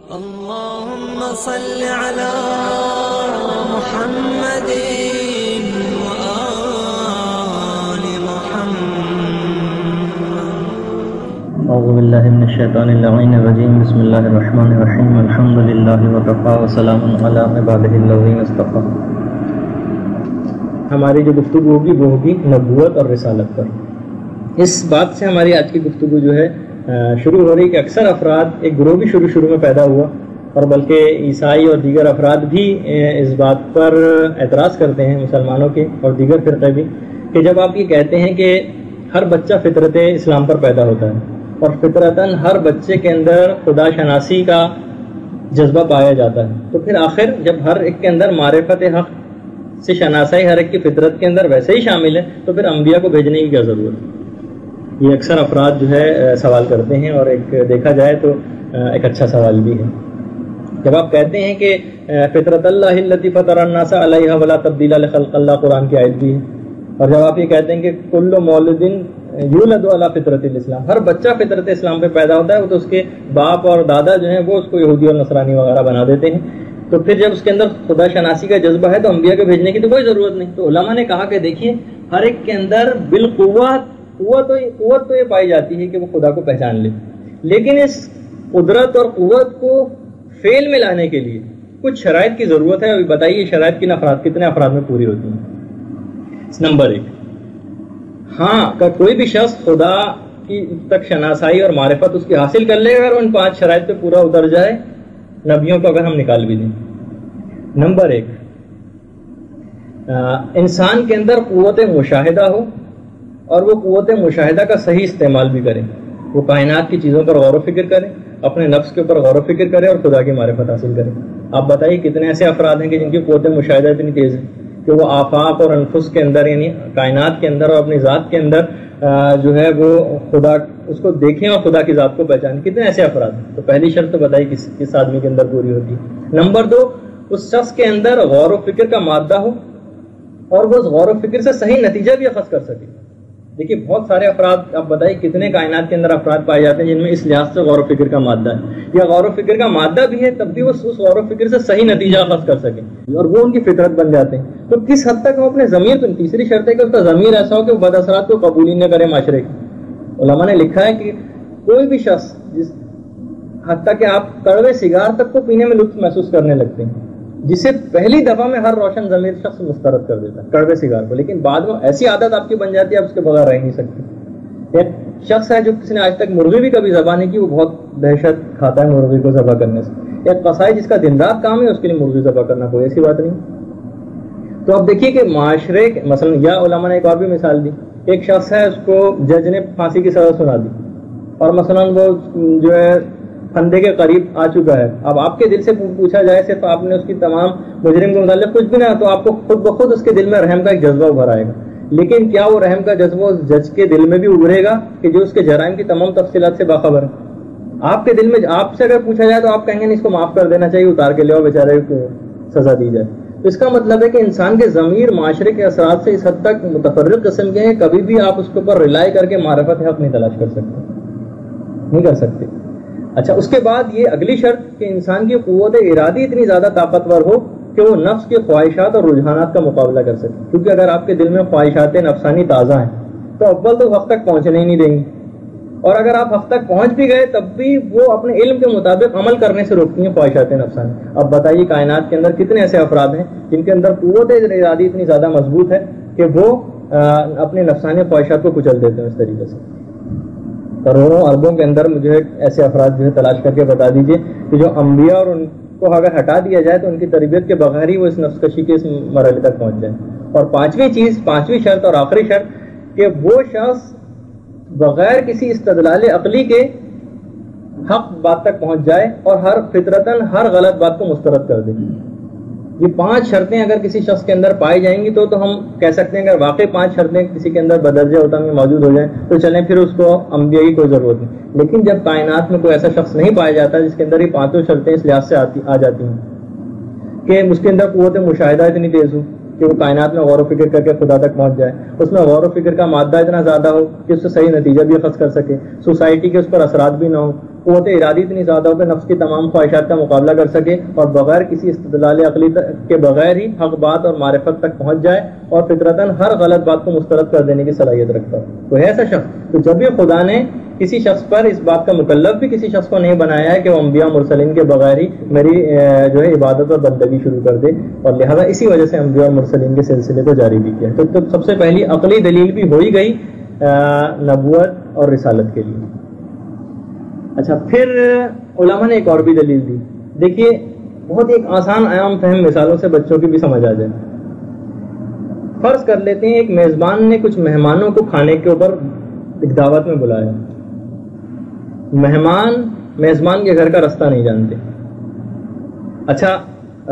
اللهم صل على محمد وآل محمد. اعوذ باللہ من الشیطان اللعین الرجیم. بسم اللہ الرحمن الرحیم. الحمد للہ وکفی وسلام علی عبادہ الذین اصطفی. ہماری جو گفتگو ہوگی وہ ہوگی نبوت اور رسالت پر. اس بات سے ہماری آج کی گفتگو جو ہے شروع ہو رہی کہ اکثر افراد ایک گروہ بھی شروع میں پیدا ہوا، اور بلکہ عیسائی اور دیگر افراد بھی اس بات پر اعتراض کرتے ہیں، مسلمانوں کے اور دیگر فرقے بھی، کہ جب آپ یہ کہتے ہیں کہ ہر بچہ فطرت اسلام پر پیدا ہوتا ہے اور فطرتاً ہر بچے کے اندر خدا شناسی کا جذبہ پایا جاتا ہے، تو پھر آخر جب ہر ایک کے اندر معرفت حق سے شناسائی ہر ایک کی فطرت کے اندر ویسے ہی شامل ہے، تو پھر انبیاء کو بھیجنے کی کیا ضرورت ہے؟ یہ اکثر افراد جو ہے سوال کرتے ہیں، اور ایک دیکھا جائے تو ایک اچھا سوال بھی ہے. جب آپ کہتے ہیں کہ فطرت اللہ التی فطر الناس علیہا ولا تبدیل لخلق اللہ، قرآن کی آیت بھی ہے، اور جب آپ یہ کہتے ہیں کہ کل مولود یولد علی فطرت الاسلام، ہر بچہ فطرت اسلام پہ پیدا ہوتا ہے، وہ تو اس کے باپ اور دادا جو ہیں وہ اس کو یہودی اور نصرانی وغیرہ بنا دیتے ہیں، تو پھر جب اس کے اندر خدا شناسی کا جذبہ ہے تو انبیاء کے بھیجنے کی تو کوئی ضرورت نہیں. تو علماء نے کہا کہ دیکھیے ہر ایک کے اندر بالقوت قوت تو یہ پائی جاتی ہے کہ وہ خدا کو پہچان لے، لیکن اس قدرت اور قوت کو فعل میں لانے کے لیے کچھ شرائط کی ضرورت ہے. ابھی بتائیے شرائط کتنے افراد میں پوری ہوتی ہیں؟ نمبر 1، ہاں کہ کوئی بھی شخص خدا کی تک شناسائی اور معرفت اس کی حاصل کر لے گا اگر ان 5 شرائط پہ پورا اتر جائے، نبیوں کو اگر ہم نکال بھی دیں. نمبر 1، انسان کے اندر قوت مشاہدہ ہو اور وہ قوت مشاہدہ کا صحیح استعمال بھی کرے، وہ کائنات کی چیزوں پر غور و فکر کرے، اپنے نفس کے اوپر غور و فکر کرے اور خدا کی معرفت حاصل کرے. آپ بتائیے کتنے ایسے افراد ہیں کہ جن کی قوت مشاہدہ اتنی تیز ہے کہ وہ آفاق اور انفس کے اندر یعنی کائنات کے اندر اور اپنی ذات کے اندر جو ہے وہ خدا اس کو دیکھیں اور خدا کی ذات کو پہچانیں. کتنے ایسے افراد ہیں؟ تو پہلی شرط تو بتائیے کس آدمی کے اندر پوری ہوتی ہے. نمبر 2، اس شخص کے اندر غور و فکر کا مادہ ہو اور وہ اس غور و فکر سے صحیح نتیجہ بھی اخذ کر سکے. دیکھیے بہت سارے افراد، آپ بتائیے کتنے کائنات کے اندر افراد پائے جاتے ہیں جن میں اس لحاظ سے غور و فکر کا مادہ ہے، یا غور و فکر کا مادہ بھی ہے تب بھی وہ اس غور و فکر سے صحیح نتیجہ اخذ کر سکیں اور وہ ان کی فطرت بن جاتے ہیں. تو کس حد تک وہ اپنے ضمیر کو، تیسری شرط ہے کہ اس کا ضمیر ایسا ہو کہ وہ بد اثرات کو قبول ہی نہ کرے معاشرے کی. علماء نے لکھا ہے کہ کوئی بھی شخص جس حد تک کہ آپ کڑوے سگار تک کو پینے میں لطف محسوس کرنے لگتے ہیں، جسے پہلی دفعہ میں ہر روشن ضمیر شخص مسترد کر دیتا ہے کڑوے سگار کو، لیکن بعد میں ایسی عادت آپ کی بن جاتی ہے آپ اس کے بغیر رہ نہیں سکتے. ایک شخص ہے جو کسی نے آج تک مرغی بھی کبھی ذبح نہیں کی، وہ بہت دہشت کھاتا ہے مرغی کو ذبح کرنے سے. ایک قصائی جس کا دن رات کام ہے اس کے لیے مرغی ذبح کرنا کوئی ایسی بات نہیں. تو اب دیکھیے کہ معاشرے مثلا، یا علماء نے ایک اور بھی مثال دی، ایک شخص ہے اس کو جج نے پھانسی کی سزا سنا دی اور مثلا وہ جو ہے پھندے کے قریب آ چکا ہے. اب آپ کے دل سے پوچھا جائے صرف آپ نے اس کی تمام مجرم کے متعلق کچھ بھی نہ، تو آپ کو خود بخود اس کے دل میں رحم کا ایک جذبہ ابھر آئے گا. لیکن کیا وہ رحم کا جذبہ اس جج کے دل میں بھی ابھرے گا کہ جو اس کے جرائم کی تمام تفصیلات سے باخبر ہے؟ آپ کے دل میں آپ سے اگر پوچھا جائے تو آپ کہیں گے اس کو معاف کر دینا چاہیے، اتار کے لے آؤ، بیچارے کو سزا دی جائے. تو اس کا مطلب ہے کہ انسان کے ضمیر معاشرے کے اثرات سے اس حد تک متفرق قسم کے ہیں، کبھی بھی آپ اس کے اوپر ریلائی کر کے معرفت حق نہیں تلاش کر سکتے، نہیں کر سکتے. اچھا، اس کے بعد یہ اگلی شرط کہ انسان کی قوت ارادی اتنی زیادہ طاقتور ہو کہ وہ نفس کے خواہشات اور رجحانات کا مقابلہ کر سکے. کیونکہ اگر آپ کے دل میں خواہشات نفسانی تازہ ہیں تو اول تو حق تک پہنچنے ہی نہیں دیں گی، اور اگر آپ حق تک پہنچ بھی گئے تب بھی وہ اپنے علم کے مطابق عمل کرنے سے روکتی ہیں خواہشات نفسانی. اب بتائیے کائنات کے اندر کتنے ایسے افراد ہیں جن کے اندر قوت ارادی اتنی زیادہ مضبوط ہے کہ وہ اپنے نفسانی خواہشات کو کچل دیتے ہیں. اس طریقے سے کروڑوں اربوں کے اندر مجھے ایسے افراد جو ہے تلاش کر کے بتا دیجئے کہ جو انبیاء اور ان کو اگر ہٹا دیا جائے تو ان کی تربیت کے بغیر ہی وہ اس نفس کشی کے اس مرحلے تک پہنچ جائے. اور پانچویں شرط اور آخری شرط کہ وہ شخص بغیر کسی استدلال عقلی کے حق بات تک پہنچ جائے اور ہر فطرتاً ہر غلط بات کو مسترد کر دے. یہ 5 شرطیں اگر کسی شخص کے اندر پائی جائیں گی تو ہم کہہ سکتے ہیں اگر واقعی 5 شرطیں کسی کے اندر بدرجہ ہوتا میں موجود ہو جائیں تو چلیں پھر اس کو انبیاء کی کوئی ضرورت نہیں. لیکن جب کائنات میں کوئی ایسا شخص نہیں پایا جاتا جس کے اندر یہ 5 شرطیں اس لحاظ سے آ جاتی ہیں کہ اس کے اندر قوت مشاہدہ اتنی تیز ہو کہ وہ کائنات میں غور و فکر کر کے خدا تک پہنچ جائے، اس میں غور و فکر کا مادہ اتنا زیادہ ہو کہ اس سے صحیح نتیجہ بھی اخذ کر سکے، سوسائٹی کے اس پر اثرات بھی نہ ہو، قوت ارادی اتنی زیادہ ہو کہ نفس کی تمام خواہشات کا مقابلہ کر سکے اور بغیر کسی استدلال عقلی کے بغیر ہی حق بات اور معرفت تک پہنچ جائے اور فطرتاً ہر غلط بات کو مسترد کر دینے کی صلاحیت رکھتا ہو. تو ہے ایسا شخص. تو جب یہ خدا نے کسی شخص پر اس بات کا مکلف بھی کسی شخص کو نہیں بنایا ہے کہ وہ انبیاء مرسلین کے بغیر ہی میری جو ہے عبادت اور بندگی شروع کر دے, اور لہذا اسی وجہ سے انبیاء اور مرسلین کے سلسلے کو جاری بھی کیا. تو سب سے پہلی عقلی دلیل بھی ہو ہی گئی نبوت اور رسالت کے لیے. اچھا, پھر علماء نے ایک اور بھی دلیل دی. دیکھیے, بہت ایک آسان عام فہم مثالوں سے بچوں کی بھی سمجھ آ جائے. فرض کر لیتے ہیں ایک میزبان نے کچھ مہمانوں کو کھانے کے اوپر ایک دعوت میں بلایا. مہمان میزبان کے گھر کا رستہ نہیں جانتے. اچھا,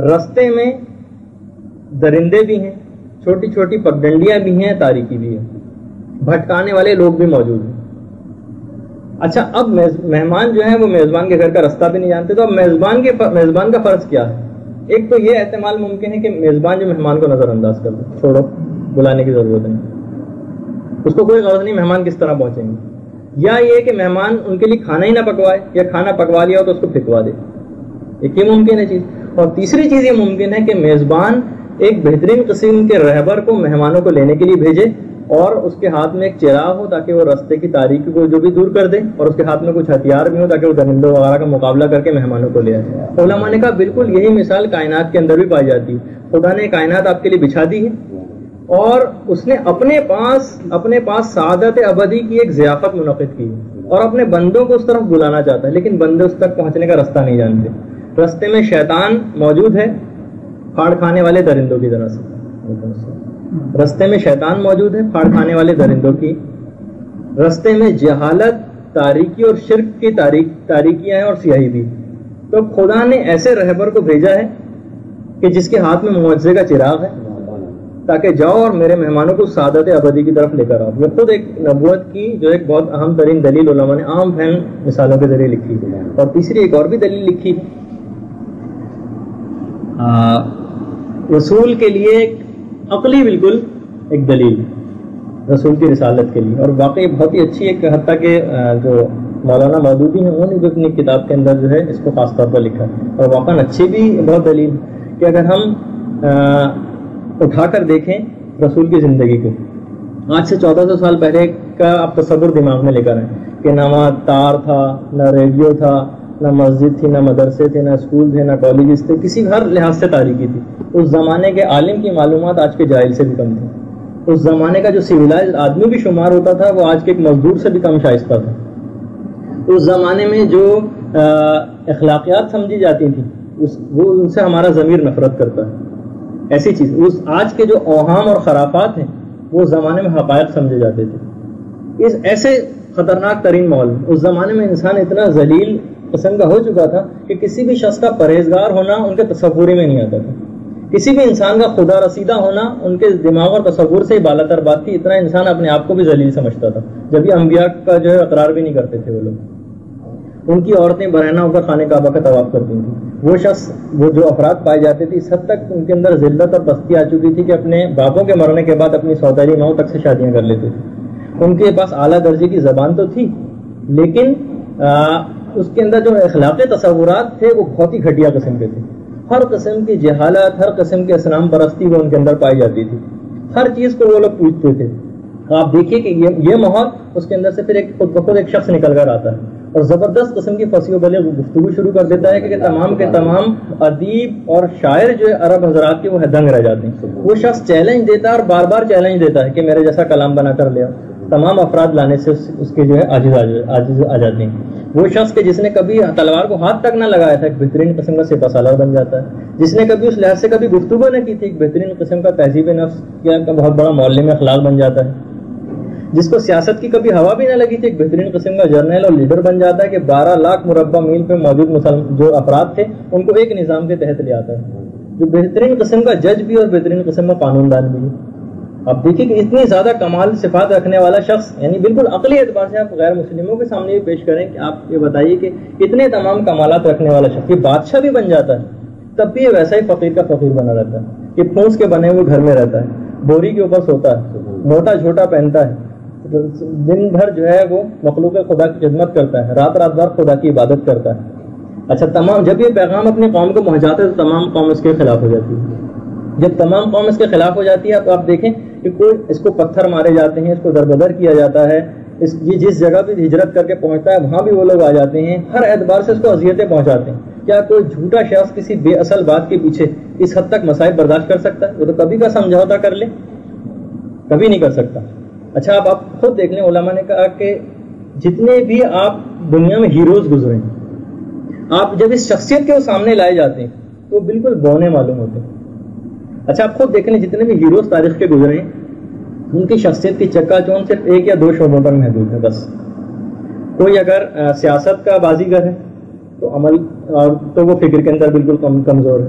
رستے میں درندے بھی ہیں, چھوٹی چھوٹی پگڈنڈیاں بھی ہیں, تاریکی بھی ہے, بھٹکانے والے لوگ بھی موجود ہیں. اچھا, اب مہمان جو ہے وہ میزبان کے گھر کا رستہ بھی نہیں جانتے, تو اب میزبان کا فرض کیا ہے؟ ایک تو یہ احتمال ممکن ہے کہ میزبان جو مہمان کو نظر انداز کر دے, چھوڑو, بلانے کی ضرورت نہیں, اس کو کوئی غرض نہیں مہمان کس طرح پہنچیں گے. یا یہ کہ مہمان ان کے لیے کھانا ہی نہ پکوائے, یا کھانا پکوا لیا ہو تو اس کو پھینکوا دے. ایک یہ ممکن ہے چیز. اور تیسری چیز یہ ممکن ہے کہ میزبان ایک بہترین قسم کے رہبر کو مہمانوں کو لینے کے لیے بھیجے اور اس کے ہاتھ میں ایک چراغ ہو تاکہ وہ رستے کی تاریکی کو جو بھی دور کر دے, اور اس کے ہاتھ میں کچھ ہتھیار بھی ہو تاکہ وہ درندوں وغیرہ کا مقابلہ کر کے مہمانوں کو لے آئے. علماء نے کہا بالکل یہی مثال کائنات کے اندر بھی پائی جاتی ہے. خدا نے کائنات آپ کے لیے بچھا دی ہے اور اس نے اپنے پاس سعادت ابدی کی ایک ضیافت منعقد کی ہے, اور اپنے بندوں کو اس طرف بلانا چاہتا ہے, لیکن بندے اس تک پہنچنے کا رستہ نہیں جانتے. رستے میں شیطان موجود ہے, پھاڑ کھانے والے درندوں کی طرح سے. رستے میں شیطان موجود ہے, پھاڑ کھانے والے درندوں کی. رستے میں جہالت, تاریکی اور شرک کی تاریکیاں ہیں اور سیاہی بھی. تو خدا نے ایسے رہبر کو بھیجا ہے کہ جس کے ہاتھ میں معجزے کا چراغ ہے, تاکہ جاؤ اور میرے مہمانوں کو سعادت ابدی کی طرف لے کر آؤ. یہ خود ایک نبوت کی جو ایک بہت اہم ترین دلیل علماء نے عام فہم مثالوں کے ذریعے لکھی. اور تیسری ایک اور بھی دلیل لکھی رسول کے لیے, ایک عقلی بالکل ایک دلیل رسول کی رسالت کے لیے, اور واقعی بہت ہی اچھی ایک حتیٰ کہ جو مولانا مودودی ہیں انہوں نے جو اپنی کتاب کے اندر جو ہے اس کو خاص طور پر لکھا, اور واقعا اچھی بھی بہت دلیل کہ اگر ہم اٹھا کر دیکھیں رسول کی زندگی کو, آج سے 1400 سال پہلے کا آپ تصور دماغ میں لے کر آئیں کہ نہ وہاں تار تھا, نہ ریڈیو تھا, نہ مسجد تھی, نہ مدرسے تھے, نہ اسکول تھے, نہ کالجز تھے, کسی ہر لحاظ سے تاریکی تھی. اس زمانے کے عالم کی معلومات آج کے جاہل سے بھی کم تھی. اس زمانے کا جو سویلائز آدمی بھی شمار ہوتا تھا وہ آج کے ایک مزدور سے بھی کم شائستہ تھا. اس زمانے میں جو اخلاقیات سمجھی جاتی تھیں وہ ان سے ہمارا ضمیر نفرت کرتا ہے. ایسی چیز آج کے جو اوہام اور خرافات ہیں وہ اس زمانے میں حقائق سمجھے جاتے تھے. اس ایسے خطرناک ترین ماحول میں اس زمانے میں انسان اتنا ذلیل قسم کا ہو چکا تھا کہ کسی بھی شخص کا پرہیزگار ہونا ان کے تصور میں نہیں آتا تھا. کسی بھی انسان کا خدا رسیدہ ہونا ان کے دماغ اور تصور سے ہی بالا تر بات تھی. اتنا انسان اپنے آپ کو بھی ذلیل سمجھتا تھا, جبکہ انبیاء کا جو ہے اقرار بھی نہیں کرتے تھے وہ لوگ. ان کی عورتیں برہنہ ہو کر خانہ کعبہ کا طواف کرتی تھیں. وہ شخص وہ جو افراد پائے جاتے تھے اس حد تک ان کے اندر ذلت اور پستی آ چکی تھی کہ اپنے باپوں کے مرنے کے بعد اپنی سوتیلی ماؤں تک سے شادیاں کر لیتے تھے. ان کے پاس اعلیٰ درجے کی زبان تو تھی, لیکن اس کے اندر جو اخلاقی تصورات تھے وہ بہت ہی گھٹیا قسم کے تھے. ہر قسم کی جہالت, ہر قسم کی اصنام پرستی وہ ان کے اندر پائی جاتی تھی. ہر چیز کو وہ لوگ پوچھتے تھے. آپ دیکھیے کہ یہ ماحول اس کے اندر سے پھر ایک خود بخود ایک شخص نکل کر آتا ہے اور زبردست قسم کی فصیح و بلیغ گفتگو شروع کر دیتا ہے کہ تمام کے تمام ادیب اور شاعر جو ہے عرب حضرات کے وہ دنگ رہ جاتے ہیں. وہ شخص چیلنج دیتا ہے اور بار بار چیلنج دیتا ہے کہ میرے جیسا کلام بنا کر لیا. تمام افراد لانے سے اس کے جو ہے عاجز آ جاتے ہیں. وہ شخص کہ جس نے کبھی تلوار کو ہاتھ تک نہ لگایا تھا ایک بہترین قسم کا سپہ سالار بن جاتا ہے. جس نے کبھی اس لحاظ سے کبھی گفتگو نہ کی تھی ایک بہترین قسم کا تہذیب نفس یا بہت بڑا معلم اخلاق بن جاتا ہے. جس کو سیاست کی کبھی ہوا بھی نہ لگی تھی ایک بہترین قسم کا جرنیل اور لیڈر بن جاتا ہے کہ 12 لاکھ مربع میل پہ موجود جو افراد تھے ان کو ایک نظام کے تحت لے آتا ہے. جو بہترین قسم کا جج بھی اور بہترین قسم کا قانون دان بھی ہے. آپ دیکھیے کہ اتنی زیادہ کمال صفات رکھنے والا شخص, یعنی بالکل عقلی اعتبار سے آپ غیر مسلموں کے سامنے بھی پیش کریں کہ آپ یہ بتائیے کہ اتنے تمام کمالات رکھنے والا شخص یہ بادشاہ بھی بن جاتا ہے تب بھی یہ ویسا ہی فقیر کا فقیر بنا رہتا ہے. یہ پھونس کے بنے ہوئے گھر میں رہتا ہے, بوری کے اوپر سوتا ہے, موٹا جھوٹا پہنتا ہے, دن بھر جو ہے وہ مخلوق خدا کی خدمت کرتا ہے، رات رات بھر خدا کی عبادت کرتا ہے. اچھا تمام جب یہ پیغام اپنی قوم کو پہنچاتے ہیں تو تمام قوم اس کے خلاف ہو جاتی ہے. جب تمام قوم اس کے خلاف ہو جاتی ہے تو آپ دیکھیں کہ کوئی اس کو پتھر مارے جاتے ہیں، اس کو دربدر کیا جاتا ہے، یہ جس جگہ پہ ہجرت کر کے پہنچتا ہے وہاں بھی وہ لوگ آ جاتے ہیں، ہر اعتبار سے اس کو اذیتیں پہنچاتے ہیں. کیا کوئی جھوٹا شخص کسی بے اصل بات کے پیچھے اس حد تک مسائل برداشت کر سکتا ہے؟ وہ تو کبھی کا سمجھوتا کر لے، کبھی نہیں کر سکتا. اچھا آپ خود دیکھ لیں، علماء نے کہا کہ جتنے بھی آپ دنیا میں ہیروز گزرے ہیں، آپ جب اس شخصیت کے سامنے لائے جاتے ہیں تو بالکل بونے معلوم ہوتے ہیں. اچھا آپ خود دیکھ لیں، جتنے بھی ہیروز تاریخ کے گزرے ہیں ان کی شخصیت کی چکا چوند صرف ایک یا دو شعبوں پر محدود ہے بس. کوئی اگر سیاست کا بازیگر ہے تو عمل تو وہ فکر کے اندر بالکل کمزور ہے.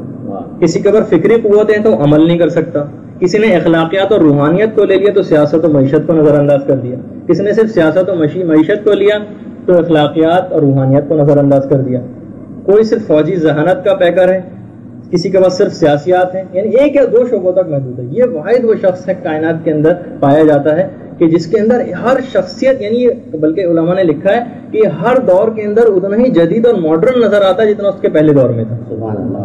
کسی کے اگر فکری قوت ہے تو عمل نہیں کر سکتا. کسی نے اخلاقیات اور روحانیت کو لے لیا تو سیاست و معیشت کو نظر انداز کر دیا. کسی نے صرف سیاست و معیشت کو لیا تو اخلاقیات اور روحانیت کو نظر انداز کر دیا. کوئی صرف فوجی ذہانت کا پیکر ہے، کسی کے پاس صرف سیاسیات ہیں، یعنی ایک یا دو شعبوں تک محدود ہے. یہ واحد وہ شخص ہے کائنات کے اندر پایا جاتا ہے کہ جس کے اندر ہر شخصیت، یعنی بلکہ علماء نے لکھا ہے کہ ہر دور کے اندر اتنا ہی جدید اور ماڈرن نظر آتا ہے جتنا اس کے پہلے دور میں تھا.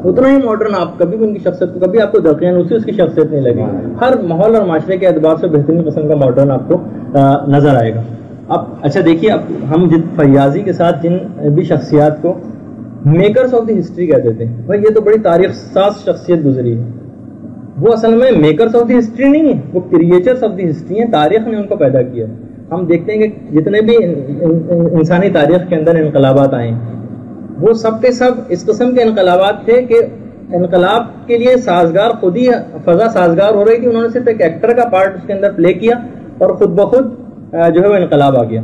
اتنا ہی ماڈرن آپ کبھی بھی ان کی شخصیت کو، کبھی آپ کو دقیانوسی اس کی شخصیت نہیں لگے. ہر ماحول اور معاشرے کے اعتبار سے بہترین قسم کا ماڈرن آپ کو نظر آئے گا. اب اچھا دیکھیے، اب ہم فیاضی کے ساتھ جن بھی شخصیات کو میکرز آف دی ہسٹری کہتے تھے، بھائی یہ تو بڑی تاریخ ساز شخصیت گزری ہے. وہ اصل میں میکرز آف دی ہسٹری نہیں ہے، وہ کریٹرز آف دی ہسٹری ہیں. تاریخ نے ان کو پیدا کیا. ہم دیکھتے ہیں کہ جتنے بھی انسانی تاریخ کے اندر انقلابات آئے وہ سب کے سب اس قسم کے انقلابات تھے کہ انقلاب کے لیے سازگار خود ہی فضا سازگار ہو رہی تھی. انہوں نے صرف ایک ایکٹر کا پارٹ اس کے اندر پلے کیا اور خود بخود جو ہے وہ انقلاب آ گیا.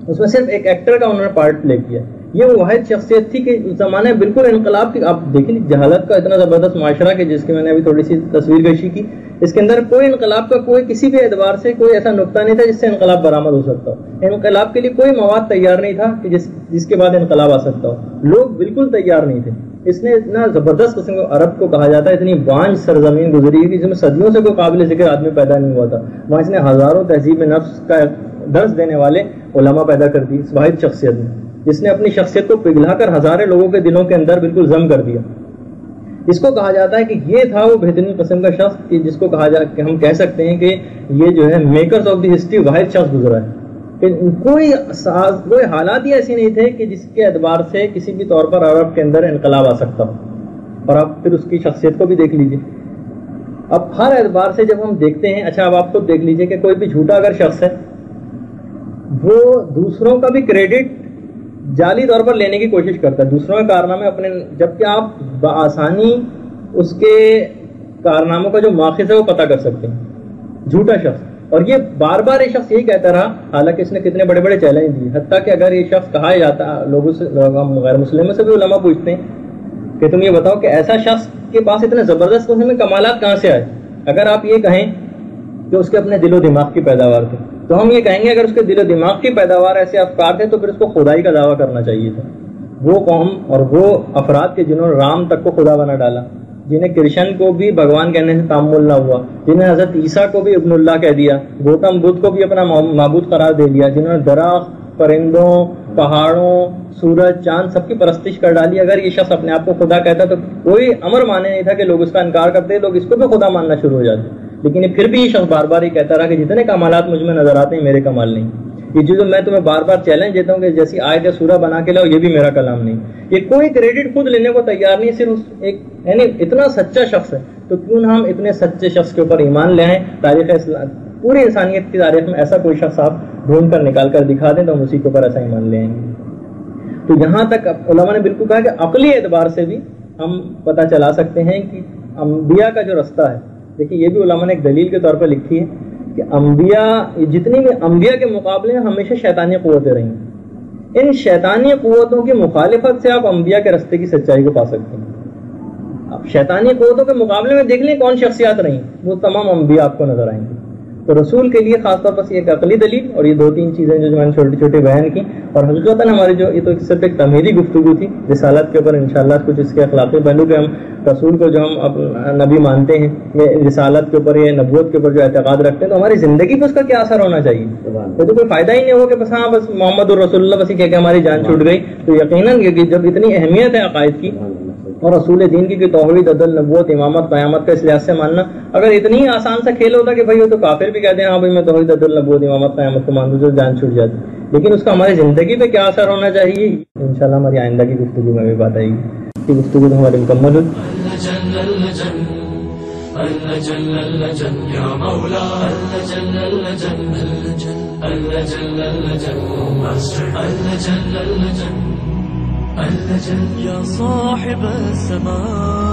اس میں صرف ایک ایکٹر کا انہوں نے پارٹ پلے کیا. یہ وہ واحد شخصیت تھی کہ اس زمانے بالکل انقلاب کی. آپ دیکھیں جہالت کا اتنا زبردست معاشرہ کہ جس کی میں نے ابھی تھوڑی سی تصویر کشی کی، اس کے اندر کوئی انقلاب کا کوئی کسی بھی اعتبار سے کوئی ایسا نقطہ نہیں تھا جس سے انقلاب برآمد ہو سکتا ہو. انقلاب کے لیے کوئی مواد تیار نہیں تھا کہ جس کے بعد انقلاب آ سکتا ہو. لوگ بالکل تیار نہیں تھے. اس نے اتنا زبردست قسم کو عرب کو کہا جاتا ہے اتنی بانج سرزمین گزری تھی جس میں صدیوں سے کوئی قابل ذکر آدمی پیدا نہیں ہوا تھا. وہاں اس نے ہزاروں تہذیب نفس کا درس دینے والے علماء پیدا کر دی اس واحد شخصیت نے، جس نے اپنی شخصیت کو پگھلا کر ہزاروں لوگوں کے دلوں کے اندر بالکل ضم کر دیا. اس کو کہا جاتا ہے کہ یہ تھا وہ بہترین قسم کا شخص کہ جس کو کہا جاتا کہ ہم کہہ سکتے ہیں کہ یہ جو ہے میکرز آف دی ہسٹری واحد شخص گزرا ہے. کہ کوئی حالات ہی ایسی نہیں تھے کہ جس کے اعتبار سے کسی بھی طور پر عرب کے اندر انقلاب آ سکتا ہو. اور آپ پھر اس کی شخصیت کو بھی دیکھ لیجئے. اب ہر اعتبار سے جب ہم دیکھتے ہیں، اچھا اب آپ خود دیکھ لیجئے کہ کوئی بھی جھوٹا اگر شخص ہے وہ دوسروں کا بھی کریڈٹ جعلی طور پر لینے کی کوشش کرتا ہے، دوسروں کے کارنامے اپنے، جبکہ آپ بآسانی اس کے کارناموں کا جو ماخذ ہے وہ پتہ کر سکتے ہیں. جھوٹا شخص، اور یہ بار بار یہ شخص یہی کہتا رہا، حالانکہ اس نے کتنے بڑے بڑے چیلنج دیے. حتیٰ کہ اگر یہ شخص کہا جاتا، لوگوں سے غیر مسلموں سے بھی علماء پوچھتے ہیں کہ تم یہ بتاؤ کہ ایسا شخص کے پاس اتنے زبردست قسم میں کمالات کہاں سے آئے. اگر آپ یہ کہیں کہ اس کے اپنے دل و دماغ کی پیداوار تھی تو ہم یہ کہیں گے اگر اس کے دل و دماغ کی پیداوار ایسے افکار تھے تو پھر اس کو خدائی کا دعویٰ کرنا چاہیے تھا. وہ قوم اور وہ افراد کے جنہوں نے رام تک کو خدا بنا ڈالا، جنہیں کرشن کو بھی بھگوان کہنے سے تعامل نہ ہوا، جنہیں حضرت عیسیٰ کو بھی ابن اللہ کہہ دیا، گوتم بدھ کو بھی اپنا معبود قرار دے دیا، جنہوں نے درخت، پرندوں، پہاڑوں، سورج، چاند سب کی پرستش کر ڈالی. اگر یہ شخص اپنے آپ کو خدا کہتا تو کوئی امر مانے نہیں تھا کہ لوگ اس کا انکار کرتے، لوگ اس کو بھی خدا ماننا شروع ہو جاتے. لیکن پھر بھی یہ شخص بار بار یہ کہتا رہا کہ جتنے کمالات مجھ میں نظر آتے ہیں میرے کمال نہیں. یہ جو میں تمہیں بار بار چیلنج دیتا ہوں کہ جیسی آیت یا سورہ بنا کے لاؤ، یہ بھی میرا کلام نہیں. یہ کوئی کریڈٹ خود لینے کو تیار نہیں، صرف ایک یعنی اتنا سچا شخص ہے تو کیوں نہ ہم اتنے سچے شخص کے اوپر ایمان لے آئیں. تاریخ اسلام، پوری انسانیت کی تاریخ میں ایسا کوئی شخص آپ ڈھونڈ کر نکال کر دکھا دیں تو ہم اسی کے اوپر ایسا ایمان لے آئیں گے. تو یہاں تک علماء نے بالکل کہا کہ عقلی اعتبار سے بھی ہم پتہ چلا سکتے ہیں کہ انبیاء کا جو رستہ ہے، دیکھیے یہ بھی علماء نے ایک دلیل کے طور پر لکھی ہے کہ انبیاء، جتنی بھی انبیاء کے مقابلے میں ہمیشہ شیطانی قوتیں رہیں. ان شیطانی قوتوں کی مخالفت سے آپ انبیاء کے رستے کی سچائی کو پا سکتے ہیں. آپ شیطانی قوتوں کے مقابلے میں دیکھ لیں کون شخصیات رہیں، وہ تمام انبیاء آپ کو نظر آئیں گے. تو رسول کے لیے خاص طور پر ایک عقلی دلیل اور یہ 2-3 چیزیں جو میں نے چھوٹی چھوٹی بیان کی. اور حقیقتاً ہماری جو یہ تو صرف ایک تمہیدی گفتگو تھی رسالت کے اوپر. انشاءاللہ کچھ اس کے اخلاقی پہلو کہ ہم رسول کو جو ہم نبی مانتے ہیں یہ رسالت کے اوپر یا نبوت کے اوپر جو اعتقاد رکھتے ہیں تو ہماری زندگی پہ اس کا کیا اثر ہونا چاہیے. تو کوئی فائدہ ہی نہیں ہو کہ بس ہاں بس محمد الرسول اللہ بس یہ کہہ کے ہماری جان چھوٹ گئی. تو یقیناً جب اتنی اہمیت ہے عقائد کی اور رسول دین کی توحید عدل نبوت امامت قیامت کا اس لحاظ سے ماننا اگر اتنی آسان سا کھیل ہوتا کہ بھائی وہ تو کافر بھی کہتے ہیں ہاں بھائی میں توحید عدل نبوت امامت قیامت کو مانتا ہوں تو جان چھوٹ جاتی. لیکن اس کا ہماری زندگی پہ کیا اثر ہونا چاہیے انشاءاللہ ہماری آئندہ کی گفتگو میں بھی بات آئے گی. گفتگو تو ہماری مکمل ہوئی. يا صاحب السماء